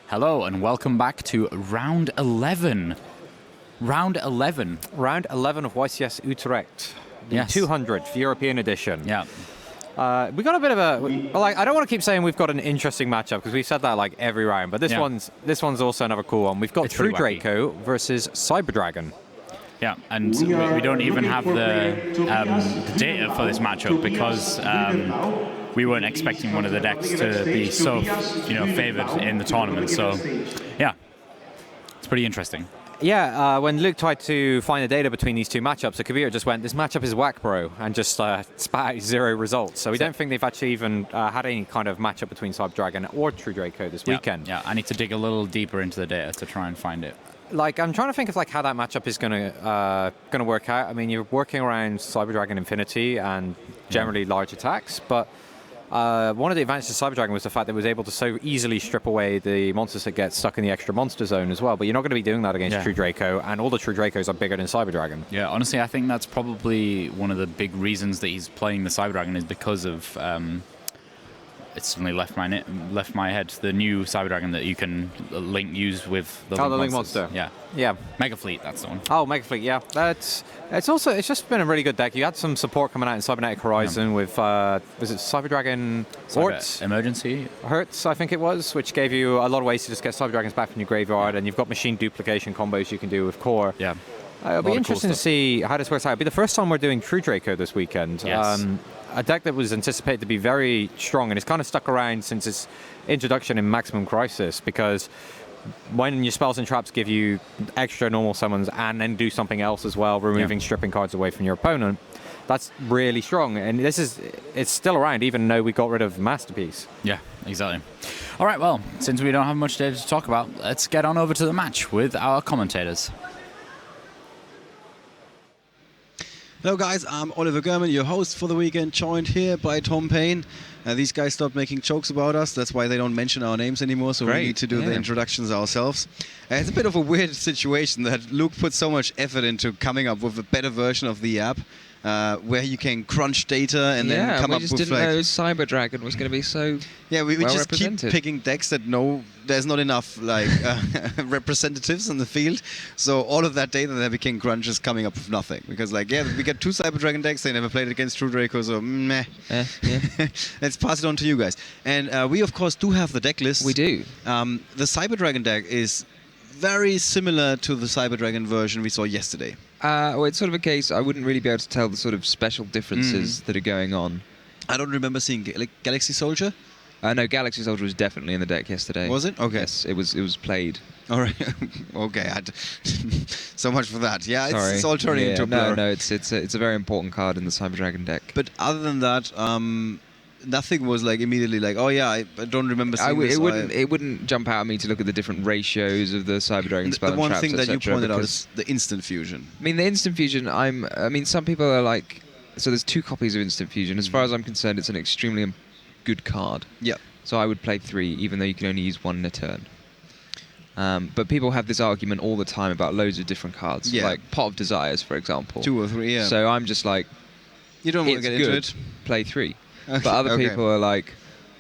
Hello and welcome back to round 11. Round 11. Round 11 of YCS Utrecht, the 200th European edition. Yeah. We got a bit of a... Well, I don't want to keep saying we've got an interesting matchup because we've said that like every round, but this one's also another cool one. We've got True Draco versus Cyber Dragon. Yeah, and we don't even have the data for this matchup because we weren't expecting one of the decks to be so, favoured in the tournament. So, yeah, it's pretty interesting. Yeah, when Luke tried to find the data between these two matchups, the computer just went, this matchup is whack, bro, and just spat out 0 results. So we don't think they've actually even had any kind of matchup between Cyber Dragon or True Draco this weekend. Yeah, I need to dig a little deeper into the data to try and find it. Like, I'm trying to think of how that matchup is gonna work out. I mean, you're working around Cyber Dragon Infinity and generally large attacks, but one of the advantages of Cyber Dragon was the fact that it was able to so easily strip away the monsters that get stuck in the extra monster zone as well. But you're not going to be doing that against True Draco, and all the True Dracos are bigger than Cyber Dragon. Yeah, honestly, I think that's probably one of the big reasons that he's playing the Cyber Dragon is because of it's suddenly left my head. The new Cyber Dragon that you can use with the Link Monster. Yeah. Mega Fleet, that's the one. Oh, Mega Fleet. Yeah, it's just been a really good deck. You had some support coming out in Cybernetic Horizon with was it Cyber Dragon Horts? Emergency Hertz, I think it was, which gave you a lot of ways to just get Cyber Dragons back from your graveyard, and you've got machine duplication combos you can do with Core. Yeah. It'll be interesting to see how this works out. It'll be the first time we're doing True Draco this weekend. Yes. A deck that was anticipated to be very strong, and it's kind of stuck around since its introduction in Maximum Crisis, because when your spells and traps give you extra normal summons and then do something else as well, removing stripping cards away from your opponent, that's really strong. And it's still around, even though we got rid of Masterpiece. Yeah, exactly. All right, well, since we don't have much data to talk about, let's get on over to the match with our commentators. Hello guys, I'm Oliver Gurman, your host for the weekend, joined here by Tom Payne. These guys stopped making jokes about us, that's why they don't mention our names anymore, so we need to do the introductions ourselves. It's a bit of a weird situation that Luke put so much effort into coming up with a better version of the app, where you can crunch data and then come up with... Yeah, we just didn't know Cyber Dragon was going to be so we well just keep picking decks that there's not enough representatives in the field, so all of that data that became crunch is coming up with nothing, because we get 2 Cyber Dragon decks, they never played against True Draco, so meh. Let's pass it on to you guys. And we of course do have the deck list. We do. The Cyber Dragon deck is very similar to the Cyber Dragon version we saw yesterday. Well, it's sort of a case, I wouldn't really be able to tell the sort of special differences that are going on. I don't remember seeing Galaxy Soldier. No, Galaxy Soldier was definitely in the deck yesterday. Was it? Okay. Yes, it was played. All right. Okay. So much for that. Yeah, it's all turning into a blur. No, it's a very important card in the Cyber Dragon deck. But other than that, nothing was immediately oh yeah, I don't remember seeing this. It wouldn't jump out at me to look at the different ratios of the Cyber Dragon spell and traps, the one thing that you pointed out is the instant fusion. I mean, the instant fusion, some people are so there's 2 copies of instant fusion. As far as I'm concerned, it's an extremely good card. Yeah. So I would play 3, even though you can only use 1 in a turn. But people have this argument all the time about loads of different cards, like Pot of Desires, for example. 2 or 3, yeah. So I'm just you don't want to get into it. Play 3. Okay, but other people are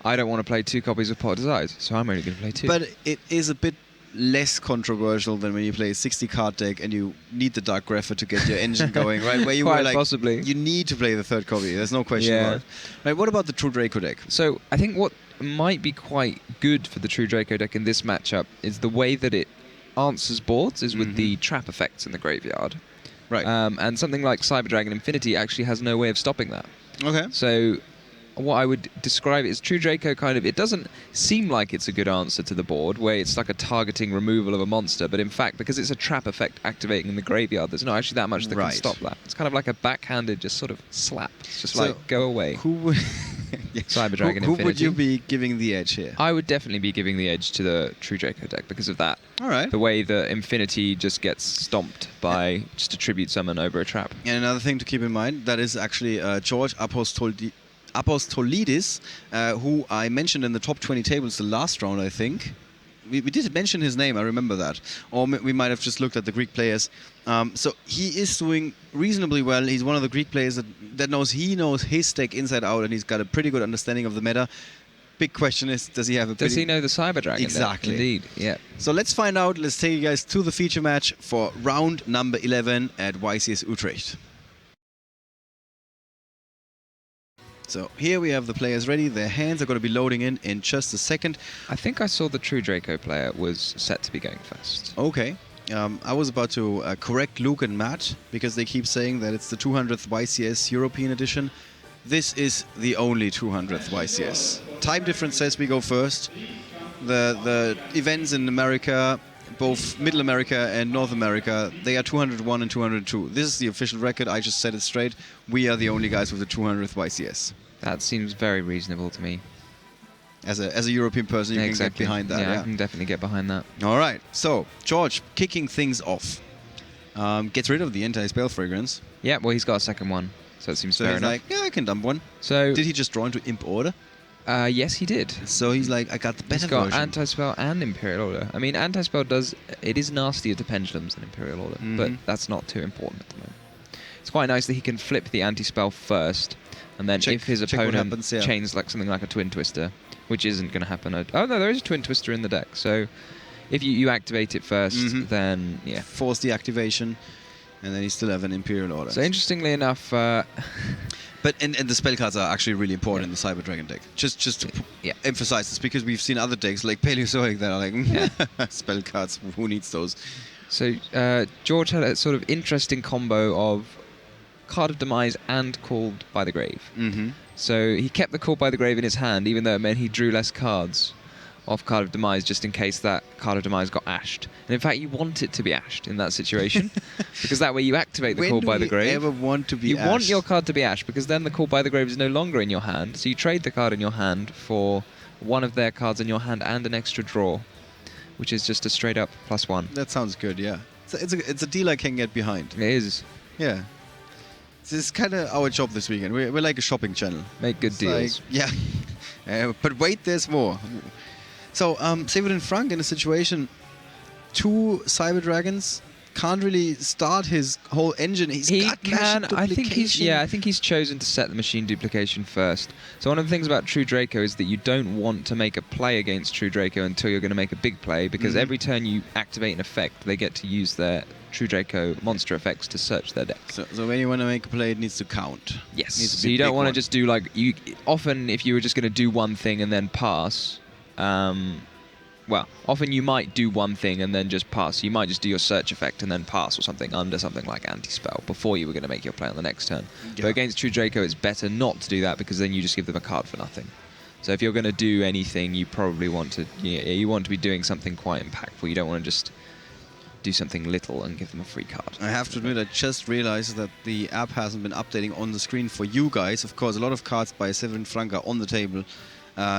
I don't want to play 2 copies of Pot of Desires, so I'm only going to play 2. But it is a bit less controversial than when you play a 60-card deck and you need the Dark Grapher to get your engine going, right? Where you were possibly. You need to play the 3rd copy. There's no question about it. Right, what about the True Draco deck? So I think what might be quite good for the True Draco deck in this matchup is the way that it answers boards is with the trap effects in the graveyard. Right. And something like Cyber Dragon Infinity actually has no way of stopping that. Okay. So what I would describe it as True Draco it doesn't seem like it's a good answer to the board, where it's like a targeting removal of a monster, but in fact, because it's a trap effect activating in the graveyard, there's not actually that much that can stop that. It's kind of like a backhanded just sort of slap. It's just go away. Who would... Cyber Dragon Infinity. Who would you be giving the edge here? I would definitely be giving the edge to the True Draco deck because of that. All right. The way that Infinity just gets stomped by just a tribute summon over a trap. And another thing to keep in mind, that is actually George Apostolidis, who I mentioned in the top 20 tables the last round, I think. We did mention his name, I remember that. Or we might have just looked at the Greek players. So he is doing reasonably well. He's one of the Greek players that knows his deck inside out, and he's got a pretty good understanding of the meta. big question is, does he have a... Does he know the Cyber Dragon? Exactly. Indeed, yeah. So let's find out. Let's take you guys to the feature match for round number 11 at YCS Utrecht. So here we have the players ready. Their hands are going to be loading in just a second. I think I saw the True Draco player was set to be going first. Okay. I was about to correct Luke and Matt because they keep saying that it's the 200th YCS European edition. This is the only 200th YCS. Time difference says we go first. The events in America, both Middle America and North America, they are 201 and 202. This is the official record. I just said it straight. We are the only guys with the 200th YCS. That seems very reasonable to me. As a European person, you can get behind that. Yeah, I can definitely get behind that. All right. So, George, kicking things off. Gets rid of the anti-spell fragrance. Yeah, well, he's got a second one, so it seems fair he's enough. like, yeah, I can dump one. So did he just draw into Imp Order? Yes, he did. So he's like, I got the better He's got version. Anti-Spell and Imperial Order. I mean, Anti-Spell it is nastier to Pendulums than Imperial Order, but that's not too important at the moment. It's quite nice that he can flip the Anti-Spell first, and then if his opponent chains like something like a Twin Twister, which isn't going to happen. Oh no, there is a Twin Twister in the deck, so if you activate it first, then yeah. Force the activation, and then you still have an Imperial Order. So interestingly enough... But and the spell cards are actually really important in the Cyber Dragon deck. Just to emphasize this, because we've seen other decks like Paleozoic that are like, spell cards, who needs those? So George had a sort of interesting combo of Card of Demise and Called by the Grave. So he kept the Called by the Grave in his hand, even though it meant he drew less cards off Card of Demise, just in case that Card of Demise got ashed. And in fact, you want it to be ashed in that situation, because that way you activate the Called by the Grave. Ever want to be you ashed? want your card to be ashed, because then the Called by the Grave is no longer in your hand, so you trade the card in your hand for one of their cards in your hand and an extra draw, which is just a straight up +1. That sounds good, yeah. It's a deal I can get behind. It is. Yeah. This is kind of our job this weekend. We're like a shopping channel. Make good deals. Like, yeah. But wait, there's more. So, Severin Frank in a situation, 2 Cyber Dragons, can't really start his whole engine. He can. I think he's chosen to set the machine duplication first. So one of the things about True Draco is that you don't want to make a play against True Draco until you're going to make a big play, because every turn you activate an effect, they get to use their True Draco monster effects to search their deck. So when you want to make a play, it needs to count. Yes. So you don't want to just do like often if you were just going to do one thing and then pass. Well, often you might do one thing and then just pass. You might just do your search effect and then pass or something under something like Anti-Spell before you were going to make your play on the next turn. Yeah. But against True Draco, it's better not to do that, because then you just give them a card for nothing. So if you're going to do anything, you probably want to you want to be doing something quite impactful. You don't want to just do something little and give them a free card. I have to admit, I just realized that the app hasn't been updating on the screen for you guys. Of course, a lot of cards by Severin Frank are on the table.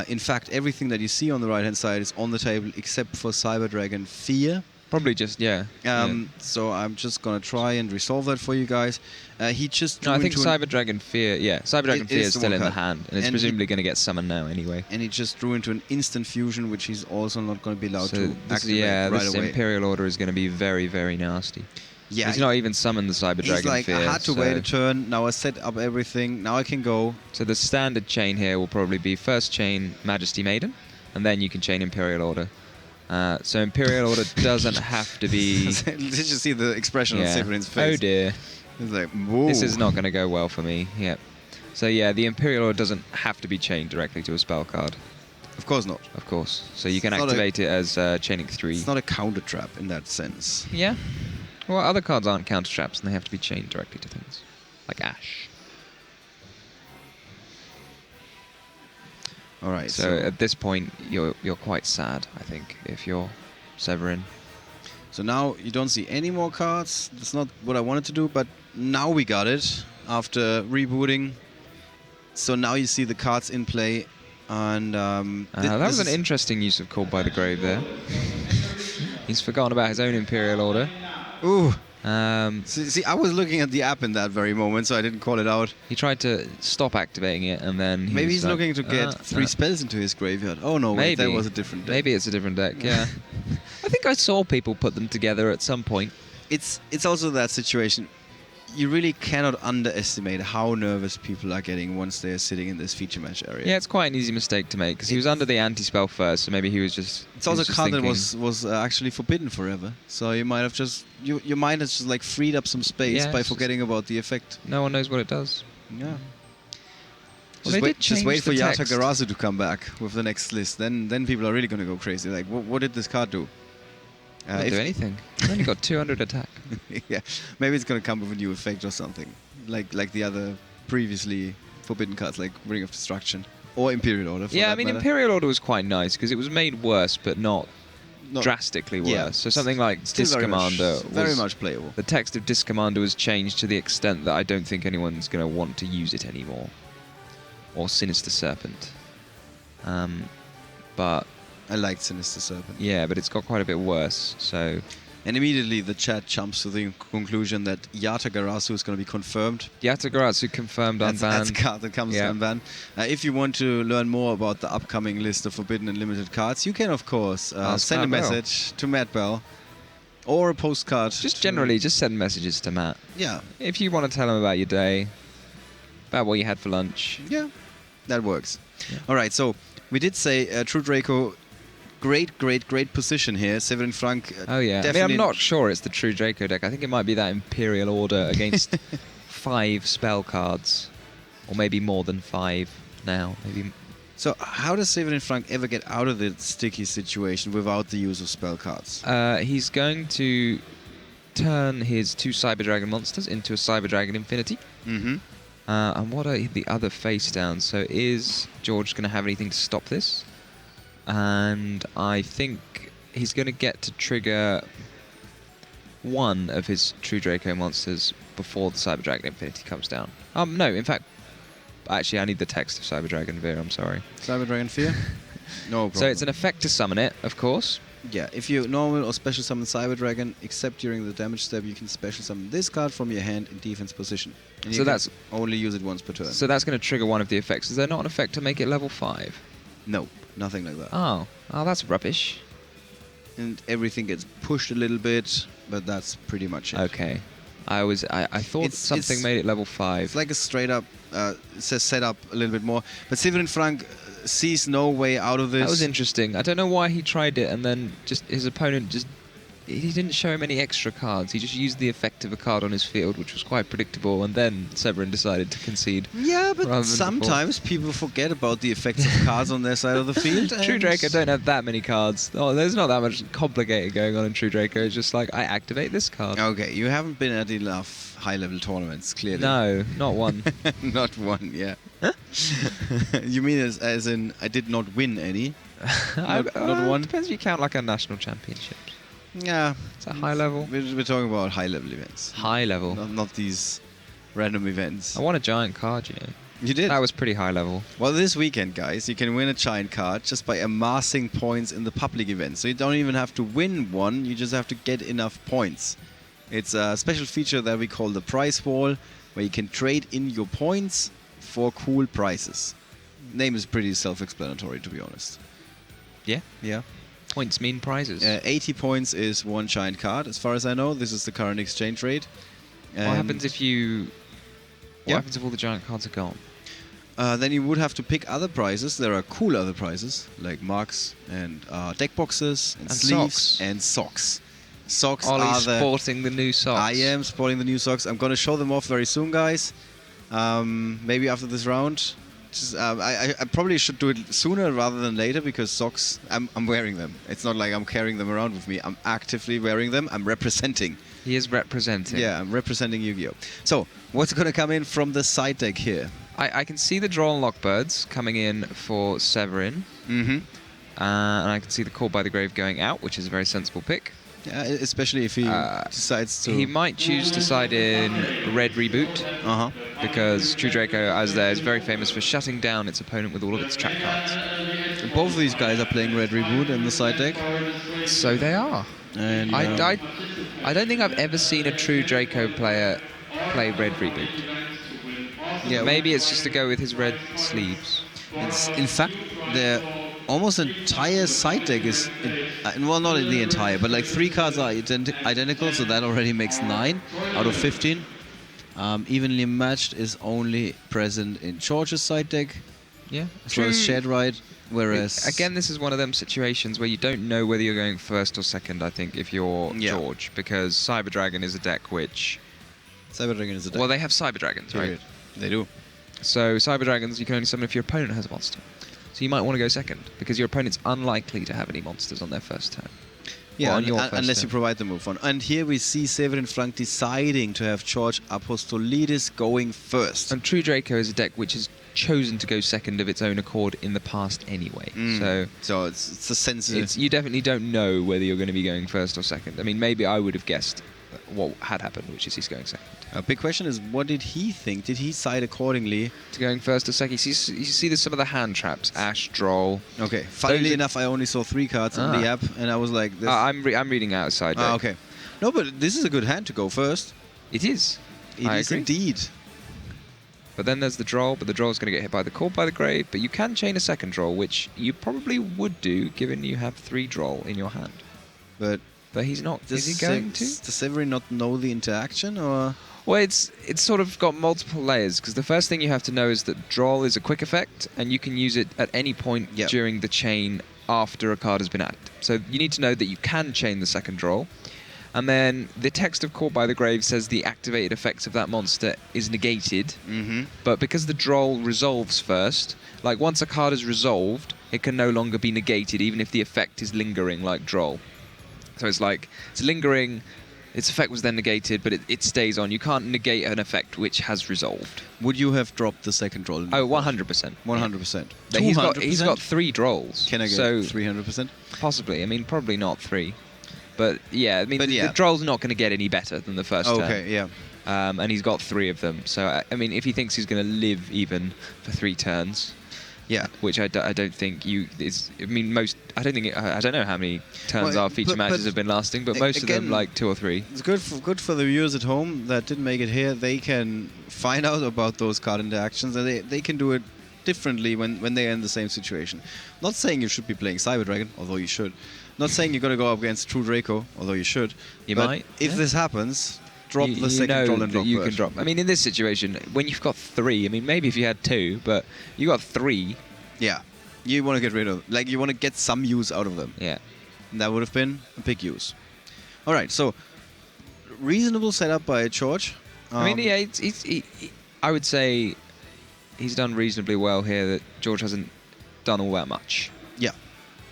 In fact, everything that you see on the right-hand side is on the table except for Cyber Dragon Fear. Probably just, So I'm just going to try and resolve that for you guys. He just drew I think Cyber Dragon Fear, Cyber Dragon Fear is still in the hand, and it's presumably going to get summoned now anyway. And he just drew into an instant fusion, which he's also not going to be allowed to activate this away. Imperial Order is going to be very, very nasty. Yeah, he's not even summoned the Cyber Dragon Fear. He's like, I had to wait a turn, now I set up everything, now I can go. So the standard chain here will probably be first chain Majesty Maiden, and then you can chain Imperial Order. So Imperial Order doesn't have to be... Did you see the expression on Severin's face? Oh dear. It's like, whoa. This is not going to go well for me. Yep. So yeah, the Imperial Order doesn't have to be chained directly to a spell card. Of course not. Of course. So you can activate it as chaining 3. It's not a counter trap in that sense. Yeah. Well, other cards aren't counter traps, and they have to be chained directly to things, like Ash. All right. So at this point, you're quite sad, I think, if you're Severin. So now you don't see any more cards. That's not what I wanted to do, but now we got it after rebooting. So now you see the cards in play, and that was an interesting use of Called by the Grave there. He's forgotten about his own Imperial Order. Ooh. See, I was looking at the app in that very moment, so I didn't call it out. He tried to stop activating it, and then maybe he's looking to get 3 spells into his graveyard. Oh no, wait, that was a different deck. Maybe it's a different deck. Yeah. I think I saw people put them together at some point. It's also that situation. you really cannot underestimate how nervous people are getting once they're sitting in this feature match area. Yeah, it's quite an easy mistake to make because he was under the anti-spell first, so maybe he was just. It's also a card that was actually forbidden forever, so you might have just your mind has just like freed up some space by forgetting about the effect. No one knows what it does. Yeah. Well, just wait for Yatagarasu to come back with the next list. Then people are really going to go crazy. Like, what did this card do? Didn't do anything. It's only got 200 attack. Yeah, maybe it's going to come with a new effect or something, like the other previously forbidden cards, like Ring of Destruction or Imperial Order. Yeah, I mean, matter. Imperial Order was quite nice because it was made worse, but not drastically worse. Yeah, so something like Disc Commander very much playable. The text of Disc Commander was changed to the extent that I don't think anyone's going to want to use it anymore. Or Sinister Serpent. But I liked Sinister Serpent. Yeah, but it's got quite a bit worse, so... And immediately the chat jumps to the conclusion that Yatagarasu is going to be confirmed. Yatagarasu confirmed unbanned. That's a card that comes unbanned. If you want to learn more about the upcoming list of forbidden and limited cards, you can, of course, send a message to Matt Bell or a postcard. Just generally, just send messages to Matt. Yeah. If you want to tell him about your day, about what you had for lunch. Yeah, that works. Yeah. All right, so we did say True Draco... Great position here. Severin Frank. Oh yeah. I mean, I'm not sure it's the True Draco deck. I think it might be that Imperial Order against 5 spell cards, or maybe more than 5 now. Maybe. So how does Severin Frank ever get out of the sticky situation without the use of spell cards? He's going to turn his 2 Cyber Dragon monsters into a Cyber Dragon Infinity. Mm-hmm. And what are the other face downs? So is George going to have anything to stop this? And I think he's going to get to trigger 1 of his True Draco monsters before the Cyber Dragon Infinity comes down. No, in fact, actually I need the text of Cyber Dragon Veer, I'm sorry. Cyber Dragon Fear? No problem. So it's an effect to summon it, of course. Yeah, if you normal or special summon Cyber Dragon, except during the damage step, you can special summon this card from your hand in defense position. And so that's only use it once per turn. So that's going to trigger 1 of the effects. Is there not an effect to make it level 5? No, nothing like that. Oh, that's rubbish. And everything gets pushed a little bit, but that's pretty much it. Okay. I thought something made it level 5. It's like a straight up, it says set up a little bit more. But Severin Frank sees no way out of this. That was interesting. I don't know why he tried it and then just his opponent he didn't show him any extra cards. He just used the effect of a card on his field, which was quite predictable, and then Severin decided to concede. Yeah, but sometimes people forget about the effects of cards on their side of the field. True Draco don't have that many cards. Oh, there's not that much complicated going on in True Draco. It's just like, I activate this card. Okay, you haven't been at enough high-level tournaments, clearly. No, not one. Not one, yeah. You mean as in I did not win any? Not one? Depends if you count like a national championship. Yeah. It's a high level. We're talking about high-level events. High level. Not these random events. I won a giant card, you know. You did? That was pretty high level. Well, this weekend, guys, you can win a giant card just by amassing points in the public event. So you don't even have to win one, you just have to get enough points. It's a special feature that we call the prize wall, where you can trade in your points for cool prizes. Name is pretty self-explanatory, to be honest. Yeah? Yeah. Points mean prizes. 80 points is 1 giant card, as far as I know. This is the current exchange rate. What happens if you... What happens if all the giant cards are gone? Then you would have to pick other prizes. There are cool other prizes, like marks and deck boxes and sleeves socks. and socks. Socks Ollie's sporting the new socks. I am sporting the new socks. I'm going to show them off very soon, guys. Maybe after this round. I probably should do it sooner rather than later, because socks, I'm wearing them. It's not like I'm carrying them around with me. I'm actively wearing them. I'm representing. He is representing. Yeah, I'm representing Yu-Gi-Oh! So, what's going to come in from the side deck here? I can see the Draw and Lockbirds coming in for Severin. Mm-hmm. And I can see the Call by the Grave going out, which is a very sensible pick. Yeah, especially if he decides to... He might choose to side in Red Reboot. Uh-huh. Because True Draco, as there, is very famous for shutting down its opponent with all of its trap cards. Both of these guys are playing Red Reboot in the side deck. So they are. And I don't think I've ever seen a True Draco player play Red Reboot. Yeah, maybe it's just to go with his red sleeves. In fact, the almost entire side deck is... well, not in the entire, but like 3 cards are identical, so that already makes 9 out of 15. Evenly matched is only present in George's side deck, Yeah. as well as shared right. Whereas Again, this is one of them situations where you don't know whether you're going first or second, I think, if you're George, because Cyber Dragon is a deck which... Cyber Dragon is a deck. Well, they have Cyber Dragons, right? They do. So Cyber Dragons you can only summon if your opponent has a monster. So you might want to go second, because your opponent's unlikely to have any monsters on their first turn. Yeah, on your first unless you turn. provide the move on. And here we see Severin Frank deciding to have George Apostolidis going first. And True Draco is a deck which has chosen to go second of its own accord in the past anyway. So it's a sensitive... You definitely don't know whether you're going to be going first or second. I mean, maybe I would have guessed what had happened, which is he's going second. A big question is, what did he think? Did he side accordingly? To going first or second. You see some of the hand traps. Ash, Droll. Okay. Funnily enough, I only saw 3 cards in the app, and I was like... This I'm reading outside. okay. No, but this is a good hand to go first. It is. I agree. Indeed. But then there's the Droll, but the Droll's going to get hit by the Called by the Grave. But you can chain a second Droll, which you probably would do, given you have 3 Droll in your hand. But he's not. Is he going to? Does Severin not know the interaction, or...? Well, it's sort of got multiple layers, because the first thing you have to know is that Droll is a quick effect, and you can use it at any point during the chain after a card has been added. So you need to know that you can chain the second Droll. And then the text of Caught by the Grave says the activated effect of that monster is negated. But because the Droll resolves first, like once a card is resolved, it can no longer be negated, even if the effect is lingering like Droll. So it's like, it's lingering, its effect was then negated, but it stays on. You can't negate an effect which has resolved. Would you have dropped the second Droll? Oh, 100%. 100%. He's got 3 Drolls. Can I get 300%? Possibly. I mean, probably not 3. But yeah, I mean, the Droll's not going to get any better than the first turn. Okay, yeah. And he's got 3 of them. So, I mean, if he thinks he's going to live even for 3 turns... Yeah, which I don't think I mean, I don't know how many turns our feature matches have been lasting, but most of them like 2 or 3. It's good for the viewers at home that didn't make it here. They can find out about those card interactions, and they can do it differently when they're in the same situation. Not saying you should be playing Cyber Dragon, although you should. Not saying you're going to go up against True Draco, although you should. You might. If this happens, drop the second Droll and drop you first. can drop. I mean, in this situation, when you've got 3, I mean, maybe if you had 2, but you got 3. Yeah, you want to get rid of, like, you want to get some use out of them. Yeah, and that would have been a big use. All right, so reasonable setup by George. I mean, yeah, I would say he's done reasonably well here. That George hasn't done all that much. Yeah,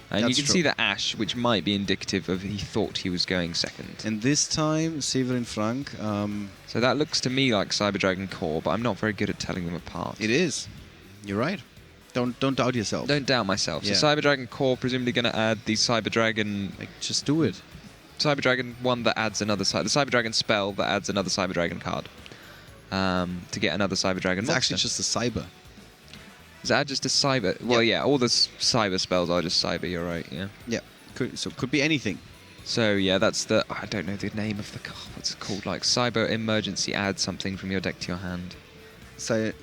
and you can see the Ash, which might be indicative of he thought he was going second. And this time, Severin Frank. So that looks to me like Cyber Dragon Core, but I'm not very good at telling them apart. It is. You're right. Don't doubt yourself. Don't doubt myself. Yeah. So Cyber Dragon Core presumably going to add the Cyber Dragon... just do it. Cyber Dragon one that adds another... The Cyber Dragon spell that adds another Cyber Dragon card. To get another Cyber Dragon monster. It's actually just a Cyber. Is that just a Cyber? Well, yeah, all the Cyber spells are just Cyber, you're right, yeah. Yeah, could be anything. So, yeah, that's the... I don't know the name of the card. What's it called? Like, Cyber Emergency, add something from your deck to your hand. Cyber...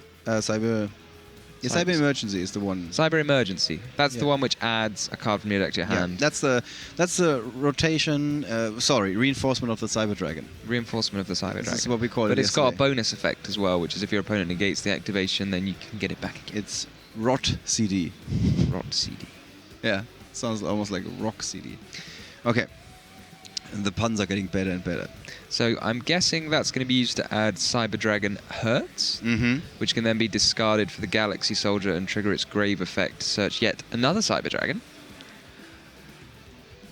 Yeah, Cyber Emergency is the one. Cyber Emergency. That's the one which adds a card from your deck to your hand. That's the rotation. Reinforcement of the Cyber Dragon. Reinforcement of the Cyber Dragon. This is what we call it. But it's got a bonus effect as well, which is if your opponent negates the activation, then you can get it back again. It's Rot CD. Rot CD. Yeah, sounds almost like Rock CD. Okay. And the puns are getting better and better. So I'm guessing that's going to be used to add Cyber Dragon Hertz, which can then be discarded for the Galaxy Soldier and trigger its grave effect to search yet another Cyber Dragon.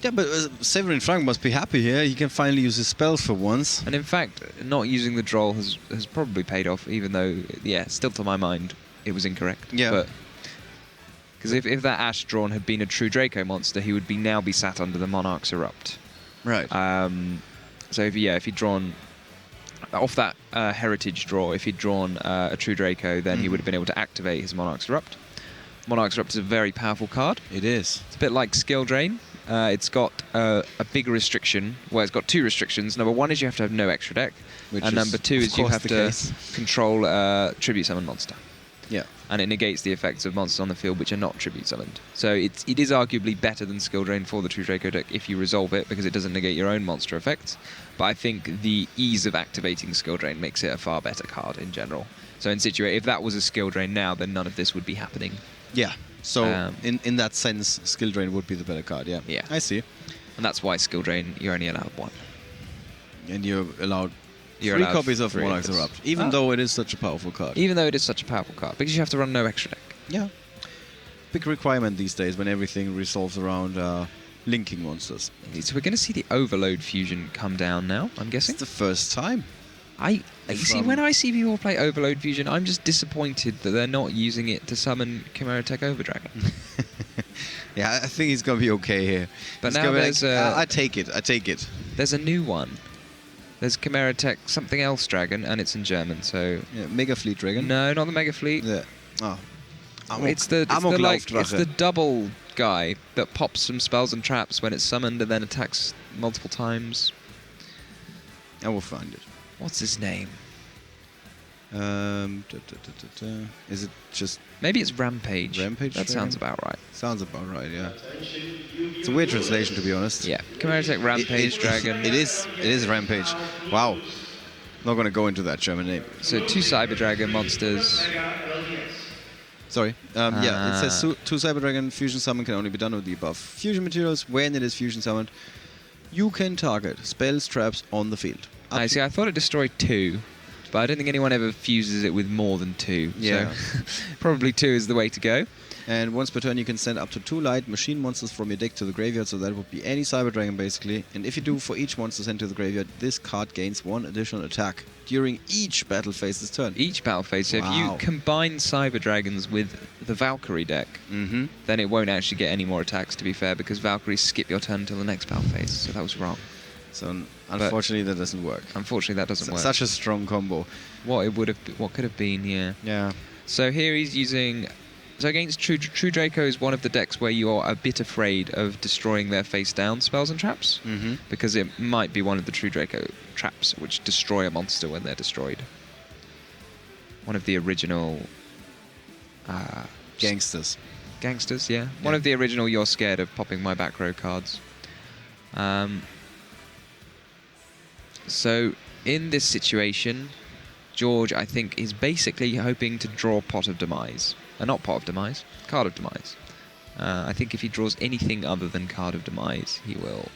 Yeah, but Severin Frank must be happy here. He can finally use his spells for once. And in fact, not using the Droll has probably paid off, even though, yeah, still to my mind, it was incorrect. Yeah. Because if that Ash drawn had been a True Draco monster, he would now be sat under the Monarch's Erupt. Right. So if he'd drawn off that heritage draw, if he'd drawn a True Draco, then he would have been able to activate his Monarch's Erupt. Monarch's Erupt is a very powerful card. It is. It's a bit like Skill Drain. It's got a bigger restriction. Well, it's got 2 restrictions. Number 1 is you have to have no extra deck, and number 2 is you have to control Tribute Summon monster. Yeah. And it negates the effects of monsters on the field which are not tribute summoned. So it is arguably better than Skill Drain for the True Draco deck if you resolve it, because it doesn't negate your own monster effects. But I think the ease of activating Skill Drain makes it a far better card in general. So if that was a Skill Drain now, then none of this would be happening. Yeah. So in that sense, Skill Drain would be the better card. Yeah. Yeah. I see. And that's why Skill Drain, you're only allowed one. And you're allowed You're 3 allowed copies of 3 Monarch's of this. Erupt, even though it is such a powerful card. Even though it is such a powerful card, because you have to run no extra deck. Yeah. Big requirement these days when everything resolves around linking monsters. So we're going to see the Overload Fusion come down now, I'm guessing. It's the first time. You see, when I see people play Overload Fusion, I'm just disappointed that they're not using it to summon Chimera Tech Overdragon. Yeah, I think he's going to be okay here. But he's now there's there's I take it. There's a new one. There's Chimera Tech something else dragon, and it's in German, so... Yeah, Mega Fleet Dragon. No, not the Mega Fleet. Yeah. Oh. It's the double guy that pops some spells and traps when it's summoned and then attacks multiple times. I will find it. What's his name? Is it just... Maybe it's Rampage. Rampage That Dragon? sounds about right. Sounds about right, yeah. It's a weird translation, to be honest. Yeah. Chimera Tech Rampage Dragon. It is Rampage. Wow. Not going to go into that German name. So 2 Cyber Dragon monsters. Sorry. Yeah, it says 2 Cyber Dragon fusion summon can only be done with the above fusion materials. When it is fusion summoned, you can target spells, traps on the field. I see. I thought it destroyed 2, but I don't think anyone ever fuses it with more than 2. Yeah. So probably 2 is the way to go. And once per turn, you can send up to 2 light machine monsters from your deck to the graveyard, so that would be any Cyber Dragon, basically. And if you do, for each monster sent to the graveyard, this card gains 1 additional attack during each battle phase's turn. Each battle phase. So if you combine Cyber Dragons with the Valkyrie deck, then it won't actually get any more attacks, to be fair, because Valkyries skip your turn until the next battle phase. So that was wrong. So unfortunately, that doesn't work. Unfortunately, that doesn't work. Such a strong combo. What could have been, yeah. Yeah. So here he's using... So against True Draco is one of the decks where you are a bit afraid of destroying their face-down spells and traps, because it might be one of the True Draco traps which destroy a monster when they're destroyed. One of the original... Gangsters. Gangsters, yeah. One of the original You're Scared of Popping My Back Row cards. So in this situation, George, I think, is basically hoping to draw Pot of Demise. Not Pot of Demise, Card of Demise. I think if he draws anything other than Card of Demise, he will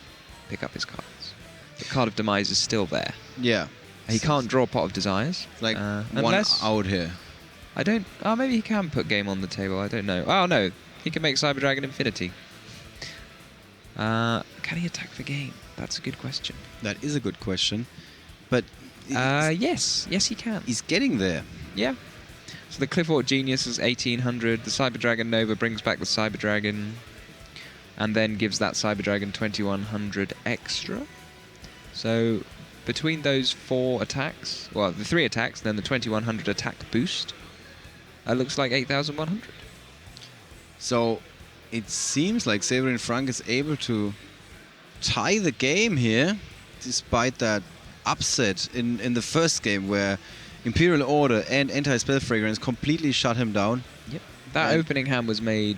pick up his cards. The Card of Demise is still there. Yeah. He can't draw Pot of Desires. Like unless, one out here. I don't... Oh, maybe he can put Game on the table. I don't know. Oh, no. He can make Cyber Dragon Infinity. Can he attack for game? That's a good question. That is a good question. But... yes. Yes, he can. He's getting there. Yeah. So the Clifford Genius is 1800. The Cyber Dragon Nova brings back the Cyber Dragon. And then gives that Cyber Dragon 2100 extra. So between those 4 attacks... Well, the 3 attacks, then the 2100 attack boost... looks like 8,100. So it seems like Severin Frank is able to tie the game here, despite that upset in the first game where Imperial Order and Anti-Spell Fragrance completely shut him down. Yep. That opening hand was made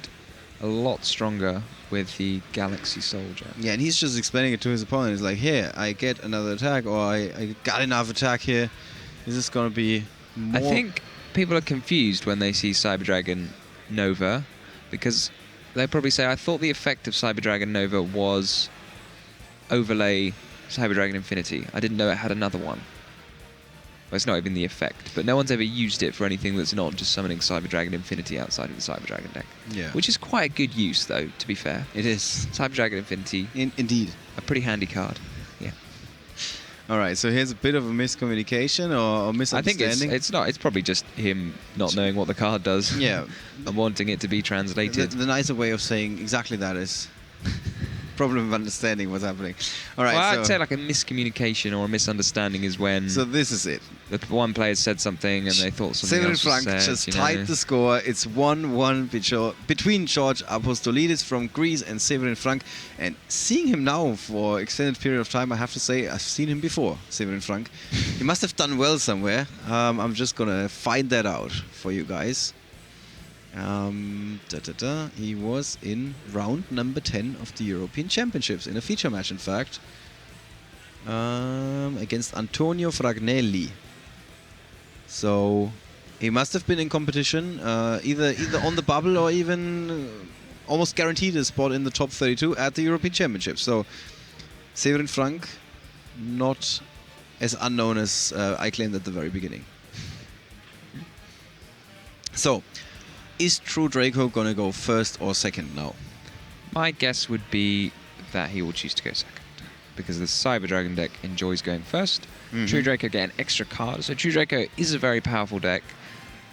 a lot stronger with the Galaxy Soldier. Yeah, and he's just explaining it to his opponent. He's like, here, I get another attack, or I got enough attack here. Is this going to be more... I think people are confused when they see Cyber Dragon Nova, because they probably say, I thought the effect of Cyber Dragon Nova was overlay Cyber Dragon Infinity. I didn't know it had another one. Well, it's not even the effect, but no one's ever used it for anything that's not just summoning Cyber Dragon Infinity outside of the Cyber Dragon deck. Yeah. Which is quite a good use, though, to be fair. It is. Cyber Dragon Infinity. Indeed. A pretty handy card. Yeah. All right, so here's a bit of a miscommunication or misunderstanding. I think it's not. It's probably just him not knowing what the card does. Yeah. And wanting it to be translated. The nicer way of saying exactly that is problem of understanding what's happening. All right. Well, so I'd say like a miscommunication or a misunderstanding is when so this is it. The one player said something and they thought something Severin else was Frank said, just you know. tied the score. It's 1-1 between George Apostolidis from Greece and Severin Frank. And seeing him now for extended period of time, I have to say I've seen him before, Severin Frank. He must have done well somewhere. I'm just going to find that out for you guys. He was in round number 10 of the European Championships, in a feature match, in fact, against Antonio Fragnelli. So he must have been in competition, either on the bubble or even almost guaranteed a spot in the top 32 at the European Championships. So Severin Frank, not as unknown as I claimed at the very beginning. So, is True Draco gonna go first or second now? My guess would be that he will choose to go second, because the Cyber Dragon deck enjoys going first. True Draco get an extra card, so True Draco is a very powerful deck,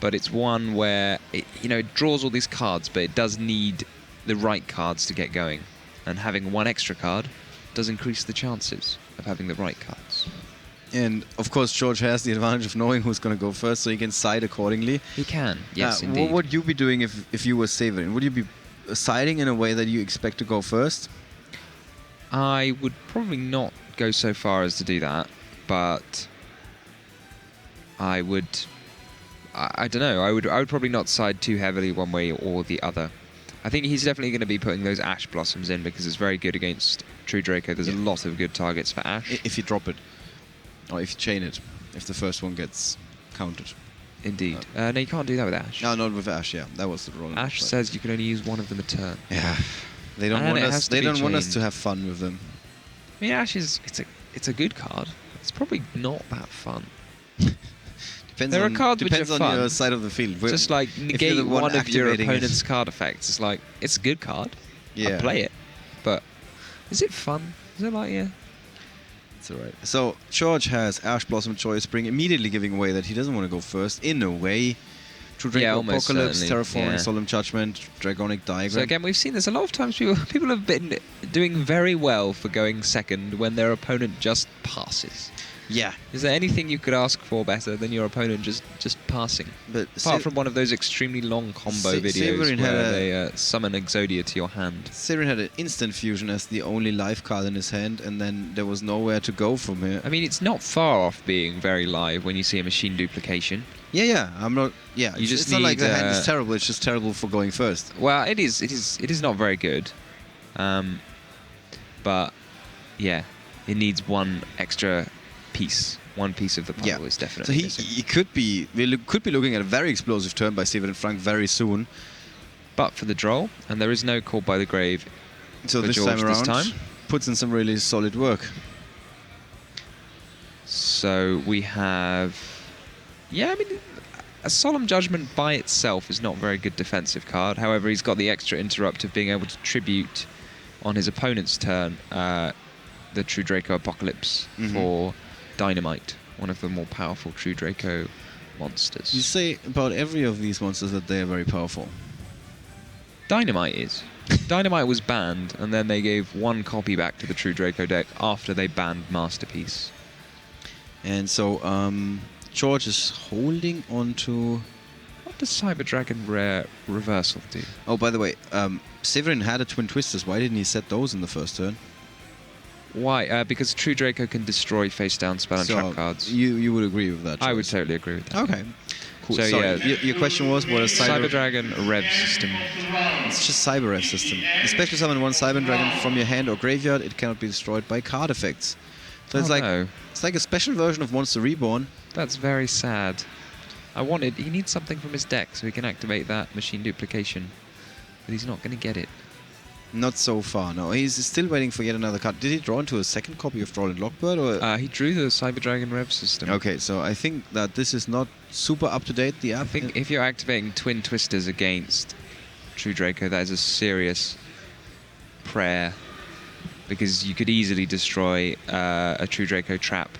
but it's one where it draws all these cards, but it does need the right cards to get going, and having one extra card does increase the chances of having the right cards. And of course, George has the advantage of knowing who's going to go first, so he can side accordingly. He can, yes, indeed. What would you be doing if you were Severin? Would you be siding in a way that you expect to go first? I would probably not go so far as to do that, but I would. I don't know. I would probably not side too heavily one way or the other. I think he's definitely going to be putting those Ash Blossoms in because it's very good against True Draco. There's a lot of good targets for Ash. If you drop it. Or if you chain it, if the first one gets counted. Indeed. No, you can't do that with Ash. No, not with Ash, yeah. That was the rule. Ash says you can only use one of them a turn. Yeah. They don't want us. They don't want us to have fun with them. I mean, Ash is it's a good card. It's probably not that fun. There are cards which are fun. Depends on your side of the field. Just like negate one of your opponent's card effects. It's like, it's a good card. Yeah. I play it. But is it fun? Is it like, yeah? It's alright. So, George has Ash Blossom Choice Spring, immediately giving away that he doesn't want to go first, in a way. True Draco Apocalypse, Terraforming Solemn Judgment, Dragonic Diagram. So again, we've seen this a lot of times. People have been doing very well for going second when their opponent just passes. Yeah. Is there anything you could ask for better than your opponent just passing? But apart from one of those extremely long combo videos where they summon Exodia to your hand. Severin had an instant fusion as the only live card in his hand, and then there was nowhere to go from here. I mean, it's not far off being very live when you see a machine duplication. Yeah. I'm not. Yeah. You just it's not like the hand is terrible. It's just terrible for going first. Well, it is not very good. But yeah, it needs one extra piece. One piece of the puzzle is definitely missing. He could be looking at a very explosive turn by Severin Frank very soon. But for the draw, and there is no Call by the Grave. So this George time around, puts in some really solid work. So we have, I mean, a Solemn Judgment by itself is not a very good defensive card. However, he's got the extra interrupt of being able to tribute on his opponent's turn the True Draco Apocalypse for Dynamite, one of the more powerful True Draco monsters. You say about every of these monsters that they are very powerful. Dynamite is. Dynamite was banned, and then they gave one copy back to the True Draco deck after they banned Masterpiece. And so George is holding on to... What does Cyber Dragon Rare Reversal do? Oh, by the way, Severin had a Twin Twisters. Why didn't he set those in the first turn? Why? Because True Draco can destroy face-down spell and trap cards. You would agree with that choice? I would totally agree with that. Okay. Cool. So sorry, your question was, what is Cyber Dragon Rev system? It's just Cyber Rev system. You special summon one Cyber Dragon from your hand or graveyard. It cannot be destroyed by card effects. So it's like a special version of Monster Reborn. That's very sad. He needs something from his deck so he can activate that machine duplication. But he's not going to get it. Not so far, no. He's still waiting for yet another card. Did he draw into a second copy of Droll and Lockbird? Or? He drew the Cyber Dragon Rev system. Okay, so I think that this is not super up-to-date, the app. I think if you're activating Twin Twisters against True Draco, that is a serious prayer. Because you could easily destroy a True Draco trap.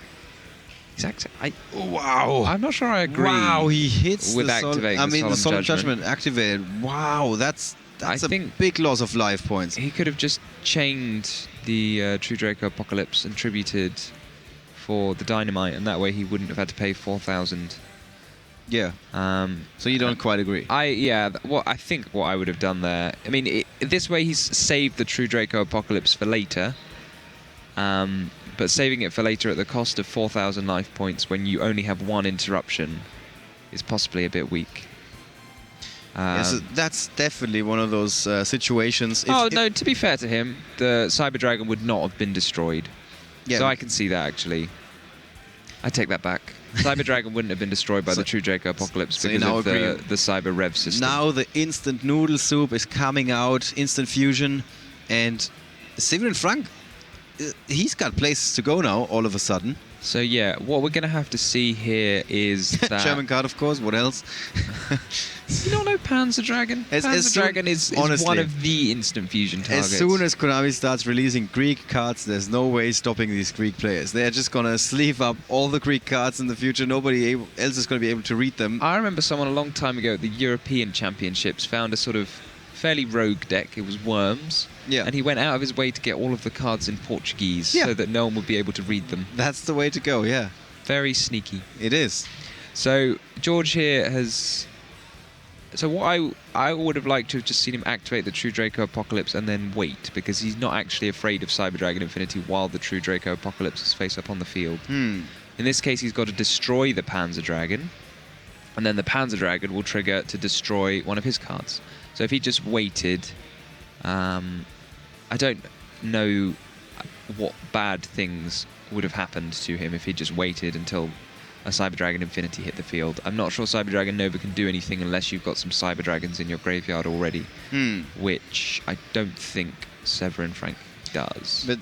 Wow! I'm not sure I agree. Wow, he hits with activating the Solemn Judgment activated. Wow, that's a big loss of life points. He could have just chained the True Draco Apocalypse and tributed for the Dynamite, and that way he wouldn't have had to pay 4,000. Yeah. So you don't quite agree? I think what I would have done there. I mean, this way he's saved the True Draco Apocalypse for later. But saving it for later at the cost of 4,000 life points when you only have one interruption is possibly a bit weak. Yes, that's definitely one of those situations. No, to be fair to him, the Cyber Dragon would not have been destroyed. Yeah, so I can see that, actually. I take that back. Cyber Dragon wouldn't have been destroyed by the True Draco Apocalypse because of the Cyber Rev system. Now the instant noodle soup is coming out, instant fusion, and Severin Frank, he's got places to go now, all of a sudden. So yeah, what we're going to have to see here is that... German card, of course, what else? You don't know Panzer Dragon? Panzer Dragon is one of the instant fusion targets. As soon as Konami starts releasing Greek cards, there's no way stopping these Greek players. They're just going to sleeve up all the Greek cards in the future. Nobody else is going to be able to read them. I remember someone a long time ago at the European Championships found a sort of fairly rogue deck. It was Worms. Yeah. And he went out of his way to get all of the cards in Portuguese so that no one would be able to read them. That's the way to go, yeah. Very sneaky. It is. So George here has... So what I would have liked to have just seen him activate the True Draco Apocalypse and then wait, because he's not actually afraid of Cyber Dragon Infinity while the True Draco Apocalypse is face up on the field. In this case, he's got to destroy the Panzer Dragon, and then the Panzer Dragon will trigger to destroy one of his cards. So if he just waited... I don't know what bad things would have happened to him if he just waited until a Cyber Dragon Infinity hit the field. I'm not sure Cyber Dragon Nova can do anything unless you've got some Cyber Dragons in your graveyard already, which I don't think Severin Frank does. But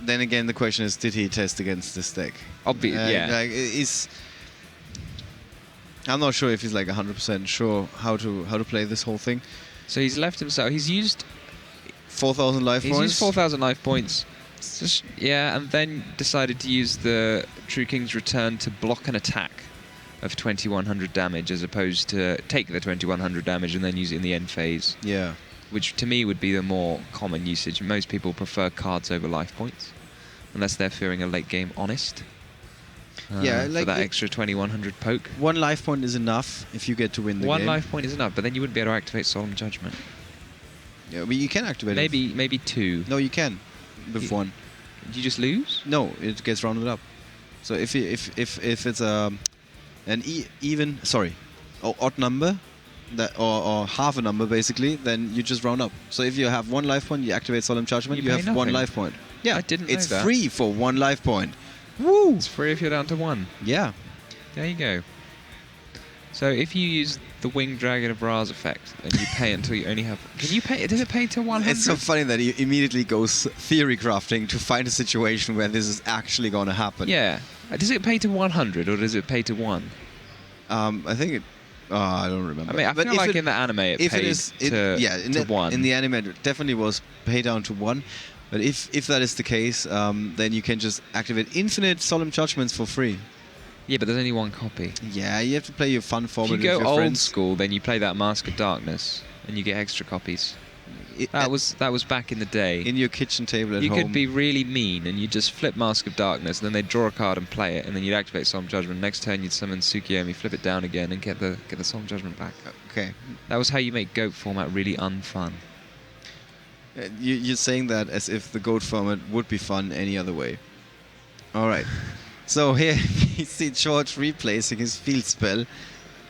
then again, the question is, did he test against this deck? Obviously, yeah. I'm not sure if he's like 100% sure how to play this whole thing. So he's left himself. He's used 4,000 life points. He's used 4,000 life points. Just, and then decided to use the True King's Return to block an attack of 2,100 damage, as opposed to take the 2,100 damage and then use it in the end phase. Yeah. Which to me would be the more common usage. Most people prefer cards over life points, unless they're fearing a late game honest. For that extra 2,100 poke. One life point is enough if you get to win the game. One life point is enough, but then you wouldn't be able to activate Solemn Judgment. Yeah, but you can activate it. Maybe two. No, you can. With one. Do you just lose? No, it gets rounded up. So if it's an odd number, or half a number basically, then you just round up. So if you have one life point, you activate Solemn Judgment, you have nothing. 1 life point. Yeah, I didn't know it's that. free for 1 life point. Woo! It's free if you're down to 1. Yeah. There you go. So if you use the Winged Dragon of Ra's effect, and you pay until you only have... Can you pay? Does it pay to 100? It's so funny that he immediately goes theory crafting to find a situation where this is actually going to happen. Yeah. Does it pay to 100 or does it pay to 1? I think it... I don't remember. I mean, I feel like in the anime it paid to 1. In the anime it definitely was paid down to 1. But if that is the case, then you can just activate infinite Solemn Judgments for free. Yeah, but there's only 1 copy. Yeah, you have to play your fun format with your friends. If you go old friends. school, then you play that Mask of Darkness, and you get extra copies. That was back in the day. In your kitchen table at home. You could be really mean, and you just flip Mask of Darkness, and then they'd draw a card and play it, and then you'd activate Solemn Judgment. Next turn, you'd summon Tsukiyomi, flip it down again, and get the Solemn Judgment back. Okay. That was how you make GOAT format really unfun. You're saying that as if the GOAT format would be fun any other way. All right. So here you see George replacing his field spell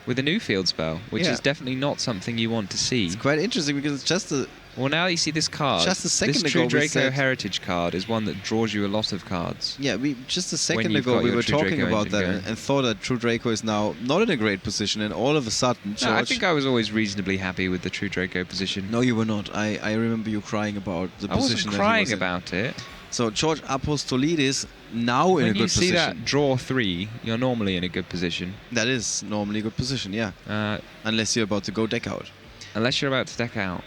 with a new field spell, which is definitely not something you want to see. It's quite interesting because it's just a... Well, now you see this card. Just a second this ago, True Draco Heritage card is one that draws you a lot of cards. Yeah, just a second ago we were talking about that and thought that True Draco is now not in a great position, and all of a sudden, George... No, I think I was always reasonably happy with the True Draco position. No, you were not. I remember you crying about the position. I wasn't crying about it. So George Apostolidis now in a good position. When you see that draw 3, you're normally in a good position. That is normally a good position, yeah. Unless you're about to go deck out. Unless you're about to deck out.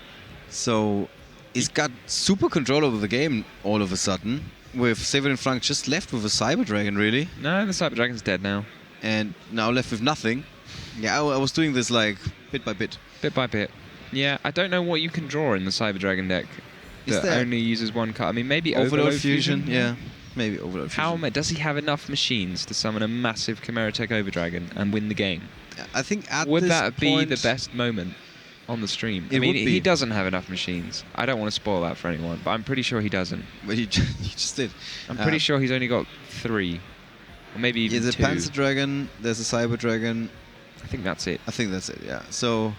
So he's got super control over the game all of a sudden, with Severin Frank just left with a Cyber Dragon, really. No, the Cyber Dragon's dead now. And now left with nothing. Yeah, I was doing this like bit by bit. Bit by bit. Yeah, I don't know what you can draw in the Cyber Dragon deck. That only uses 1 card. I mean, maybe Overload Fusion. Yeah, maybe Overload Fusion. Does he have enough machines to summon a massive Chimera Tech Overdragon and win the game? I think would that be the best moment on the stream? I mean, he doesn't have enough machines. I don't want to spoil that for anyone, but I'm pretty sure he doesn't. But he just did. I'm pretty sure he's only got 3, or maybe even 2. There's a Panzer Dragon. There's a Cyber Dragon. I think that's it. Yeah. So.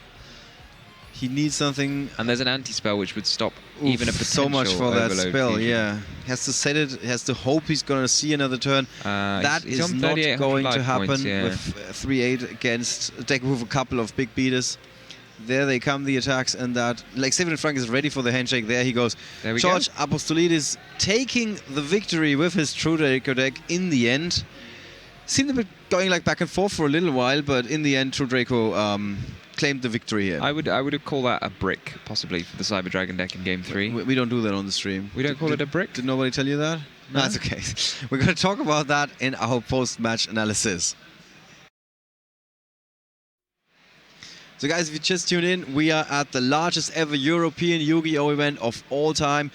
He needs something. And there's an anti-spell which would stop even a potential so much for that overload spell, fusion. yeah. Has to set it, has to hope he's going to see another turn. That he's is on not 3,800 going to life happen points, yeah. with 3-8 against a deck with a couple of big beaters. There they come, the attacks, and that, like, Severin Frank is ready for the handshake. There he goes. There we George Apostolidis taking the victory with his True Draco deck in the end. Seemed a bit going like back and forth for a little while, but in the end, True Draco claimed the victory here. I would have called that a brick, possibly, for the Cyber Dragon deck in Game 3. We don't do that on the stream. We don't call it a brick? Did nobody tell you that? No, that's okay. We're going to talk about that in our post-match analysis. So guys, if you just tuned in, we are at the largest ever European Yu-Gi-Oh! Event of all time.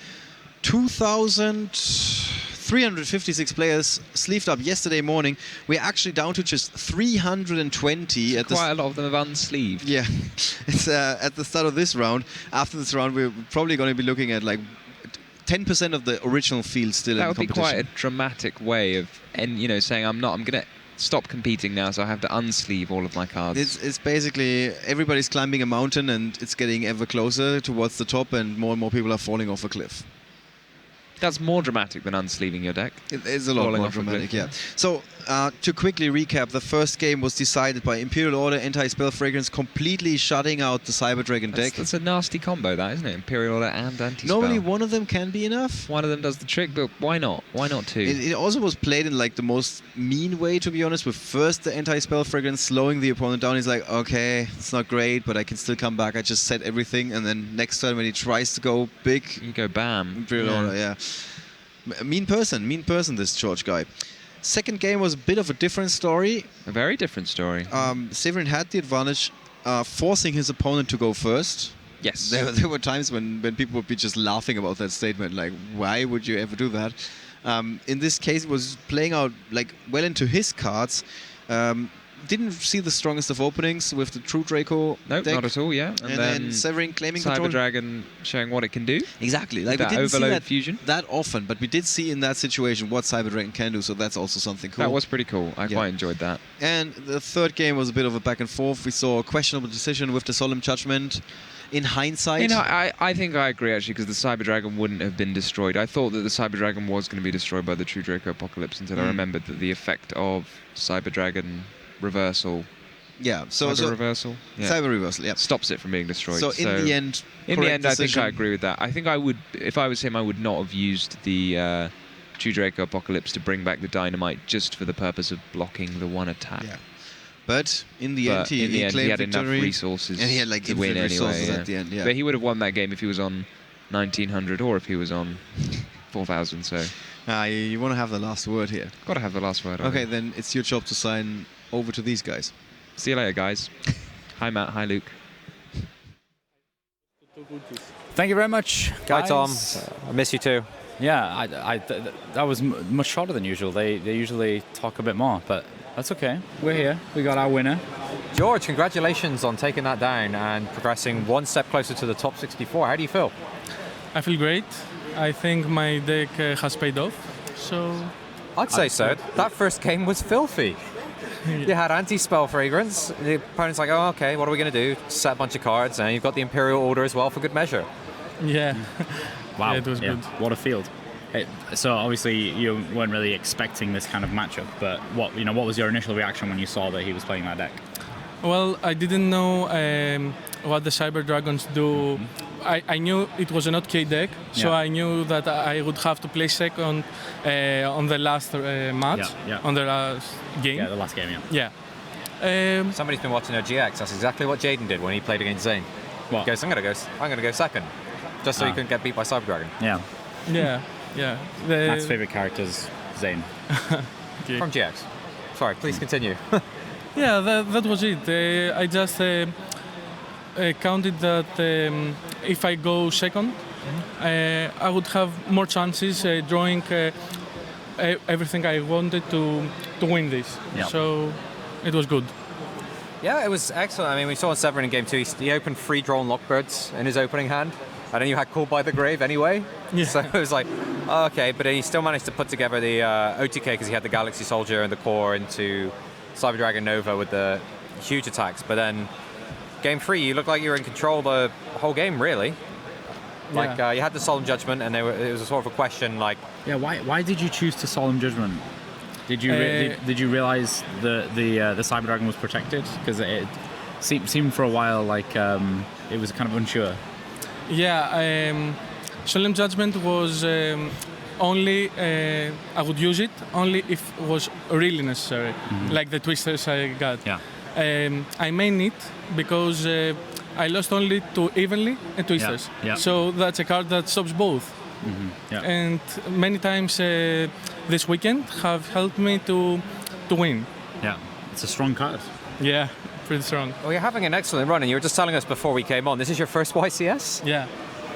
2,356 players sleeved up yesterday morning. We're actually down to just 320. Quite a lot of them have unsleeved. Yeah, it's at the start of this round. After this round, we're probably going to be looking at like 10% of the original field still in competition. That would be quite a dramatic way of, saying I'm going to stop competing now, so I have to unsleeve all of my cards. It's basically everybody's climbing a mountain and it's getting ever closer towards the top, and more people are falling off a cliff. That's more dramatic than unsleeving your deck. It is a lot more dramatic, yeah. So, to quickly recap, the first game was decided by Imperial Order Anti-Spell Fragrance, completely shutting out the Cyber Dragon deck. That's a nasty combo, that, isn't it? Imperial Order and Anti-Spell. Normally one of them can be enough. One of them does the trick, but why not? Why not two? It also was played in like the most mean way, to be honest, with first the Anti-Spell Fragrance slowing the opponent down. He's like, okay, it's not great, but I can still come back. I just set everything, and then next turn when he tries to go big, you go bam. Imperial Order, yeah. Mean person, this George guy. Second game was a bit of a different story. A very different story. Severin had the advantage, forcing his opponent to go first. Yes. There were times when people would be just laughing about that statement, like, why would you ever do that? In this case, it was playing out like well into his cards. Didn't see the strongest of openings with the True Draco deck. Not at all, yeah. And then Severin claiming Cyber control. Dragon showing what it can do. Exactly. Like, that we didn't overload see fusion. that often, but we did see in that situation what Cyber Dragon can do, so that's also something cool. That was pretty cool. I quite enjoyed that. And the third game was a bit of a back and forth. We saw a questionable decision with the Solemn Judgment. In hindsight... I think I agree, actually, because the Cyber Dragon wouldn't have been destroyed. I thought that the Cyber Dragon was going to be destroyed by the True Draco Apocalypse until I remembered that the effect of Cyber Dragon reversal... Yeah, Cyber reversal. Yeah. Cyber reversal, yeah. Stops it from being destroyed. So in the end, I think I agree with that. I think I would, if I was him, I would not have used the True Draco Apocalypse to bring back the dynamite just for the purpose of blocking the one attack. Yeah. But in the end, he had enough resources, and he had like to win resources anyway. At the end. Yeah. But he would have won that game if he was on 1900 or if he was on 4000. So you want to have the last word here. Got to have the last word. Okay, then it's your job to sign over to these guys. See you later, guys. Hi, Matt. Hi, Luke. Thank you very much, guys. Hi, Tom. I miss you too. Yeah, that was much shorter than usual. They usually talk a bit more, but that's okay. We're here. We got our winner. George, congratulations on taking that down and progressing one step closer to the top 64. How do you feel? I feel great. I think my deck has paid off. So I'd say so. That first game was filthy. You had Anti-Spell Fragrance. The opponent's like, oh, okay, what are we going to do? Set a bunch of cards, and you've got the Imperial Order as well for good measure. Yeah. Wow. Yeah, it was good. What a field. So obviously you weren't really expecting this kind of matchup, but what was your initial reaction when you saw that he was playing that deck? Well, I didn't know what the Cyber Dragons do. I knew it was an OK deck, so I knew that I would have to play second on the last match, on the last game. Yeah, the last game, yeah. Somebody's been watching our GX. That's exactly what Jaden did when he played against Zane. What? He goes, I'm gonna go second, just so he couldn't get beat by Cyber Dragon. Yeah. Yeah. Matt's favourite character is Zane. Okay. From GX. Sorry, please continue. Yeah, that was it. I just counted that if I go second, I would have more chances drawing everything I wanted to win this. Yeah. So it was good. Yeah, it was excellent. I mean, we saw in Severin in game 2, he opened 3 drawn Lockbirds in his opening hand, and then you had Called by the Grave anyway. Yeah. So it was like, oh, okay, but then he still managed to put together the OTK because he had the Galaxy Soldier and the core into Cyber Dragon Nova with the huge attacks. But then game 3, you looked like you were in control the whole game, really. Like you had the solemn judgment, and it was a sort of a question like, yeah, why did you choose to solemn judgment? Did you did you realize the Cyber Dragon was protected? Because it seemed for a while like it was kind of unsure. Yeah, solemn judgment was only I would use it only if it was really necessary, like the twisters I got. Yeah. I main it because I lost only to Evenly and twisters. Yeah. So that's a card that stops both. Yeah. And many times this weekend have helped me to win. Yeah, it's a strong card. Yeah, pretty strong. well, you're having an excellent run, and you were just telling us before we came on, this is your first YCS? Yeah.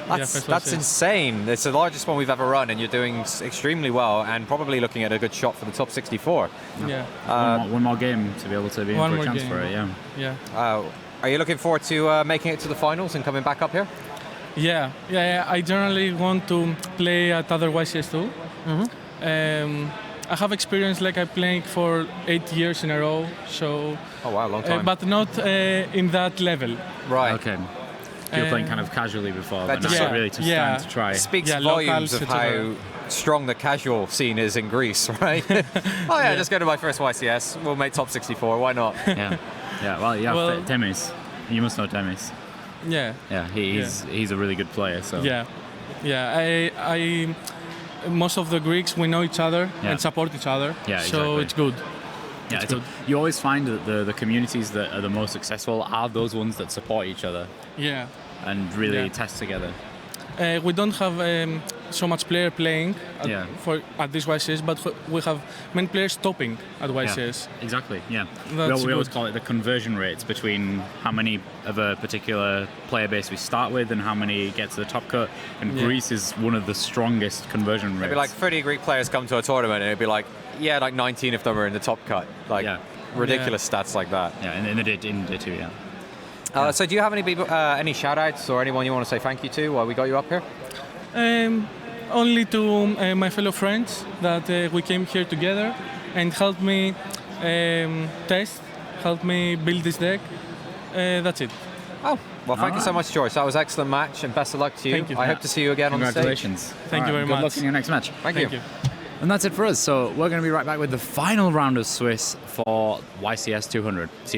That's insane. It's the largest one we've ever run, and you're doing extremely well, and probably looking at a good shot for the top 64. Yeah. One more game to be able to be in One for a more chance game. for it. Yeah. Yeah. Are you looking forward to making it to the finals and coming back up here? Yeah. I generally want to play at other YCS too. I have experience like I'm playing for 8 years in a row, so. Oh wow, long time. But not in that level. Right. Okay. You were playing kind of casually before, That but just- now really to stand to try. Speaks Yeah, volumes locals, of how strong the casual scene is in Greece, right? Oh yeah, just go to my first YCS. We'll make top 64. Why not? Yeah. Well, yeah. Well- Temis. You must know Temis. Yeah. Yeah. He's a really good player. So. Yeah. I most of the Greeks, we know each other and support each other. Yeah, So exactly. it's good. Yeah, you always find that the communities that are the most successful are those ones that support each other Yeah. and really test together. We don't have so much player playing at this YCS, but we have many players topping at YCS. Yeah, exactly, yeah. That's We always good. call it the conversion rates between how many of a particular player base we start with and how many get to the top cut. And Greece is one of the strongest conversion rates. It'd be like 30 Greek players come to a tournament, and it'd be like, yeah, like 19 of them are in the top cut. Like ridiculous stats like that. Yeah, and they did in too, yeah. So do you have any shout-outs or anyone you want to say thank you to while we got you up here? Only to my fellow friends that we came here together and helped me test, helped me build this deck. That's it. Oh, well, thank you so much, George. That was an excellent match, and best of luck to you. Thank you. I hope to see you again on the stage. Congratulations. Thank you very much. Good luck in your next match. Thank you. And that's it for us. So we're going to be right back with the final round of Swiss for YCS 200. See you guys.